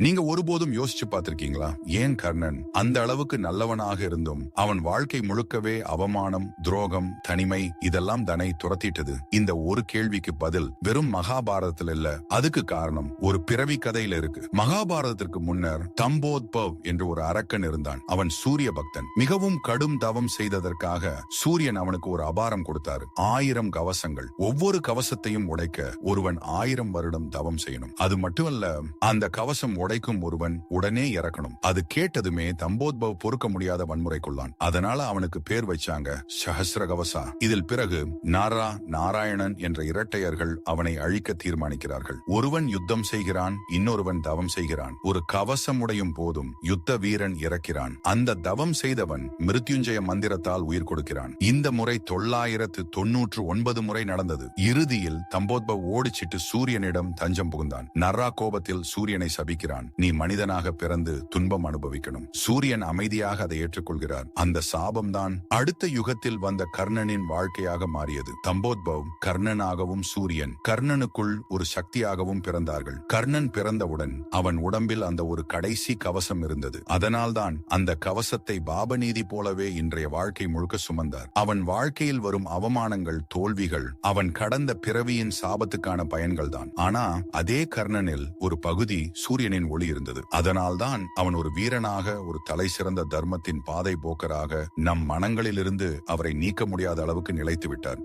நீங்க ஒருபோதும் யோசிச்சு பார்த்திருக்கீங்களா? ஏன் கர்ணன் அந்த அளவுக்கு நல்லவனாக இருந்தும் அவன் வாழ்க்கை முழுக்கவே அவமானம், துரோகம், தனிமை இதெல்லாம் தன்னை துரத்திட்டது? இந்த ஒரு கேள்விக்கு பதில் வெறும் மகாபாரதத்தில் இல்ல, அதுக்கு காரணம் ஒரு பிறவி கதையில இருக்கு. மகாபாரதத்திற்கு முன்னர் தம்போத்பவ் என்று ஒரு அரக்கன் இருந்தான். அவன் சூரிய பக்தன். மிகவும் கடும் தவம் செய்ததற்காக சூரியன் அவனுக்கு ஒரு அபாரம் கொடுத்தாரு. 1000 கவசங்கள். ஒவ்வொரு கவசத்தையும் உடைக்க ஒருவன் 1000 வருடம் தவம் செய்யணும். அது மட்டுமல்ல, அந்த கவசம் உடைக்கும் ஒருவன் உடனே இறக்கணும். அது கேட்டதுமே தம்போத்பவ் பொறுக்க முடியாத வன்முறைக்குள்ளான். அதனால அவனுக்கு பேர் வச்சாங்க சஹஸ்ர கவசா. இதில் பிறகு நாரா, நாராயணன் என்ற இரட்டையர்கள் அவனை அழிக்க தீர்மானிக்கிறார்கள். ஒருவன் யுத்தம் செய்கிறான், இன்னொருவன் தவம் செய்கிறான். ஒரு கவசம் உடையும் போதும் யுத்த வீரன் இறக்கிறான். அந்த தவம் செய்தவன் மிருத்யுஞ்சய மந்திரத்தால் உயிர் கொடுக்கிறான். இந்த முறை 999 முறை நடந்தது. இறுதியில் தம்போத்பவ் ஓடிச்சிட்டு சூரியனிடம் தஞ்சம் புகுந்தான். நர்ரா கோபத்தில் சூரியனை சபிக்கிறான். நீ மனிதனாக பிறந்து துன்பம் அனுபவிக்கணும். சூரியன் அமைதியாக அதை ஏற்றுக்கொள்கிறார். அந்த சாபம்தான் அடுத்த யுகத்தில் வந்த கர்ணனின் வாழ்க்கையாக மாறியது. தம்போத்பவ் கர்ணனாகவும் சூரியன் கர்ணனுக்குள் ஒரு சக்தியாகவும் பிறந்தார்கள். கர்ணன் பிறந்தவுடன் அவன் உடம்பில் அந்த ஒரு கடைசி கவசம் இருந்தது. அதனால்தான் அந்த கவசத்தை பாபநீதி போலவே இன்றைய வாழ்க்கை முழுக்க சுமந்தார். அவன் வாழ்க்கையில் வரும் அவமானங்கள், தோல்விகள் அவன் கடந்த பிறவியின் சாபத்துக்கான பயன்கள் தான். ஆனா அதே கர்ணனில் ஒரு பகுதி சூரியனின் ஒளி இருந்தது. அதனால்தான் அவன் ஒரு வீரனாக, ஒரு தலை சிறந்த தர்மத்தின் பாதை போக்கராக நம் மனங்களிலிருந்து அவரை நீக்க முடியாத அளவுக்கு நிலைத்து விட்டார்.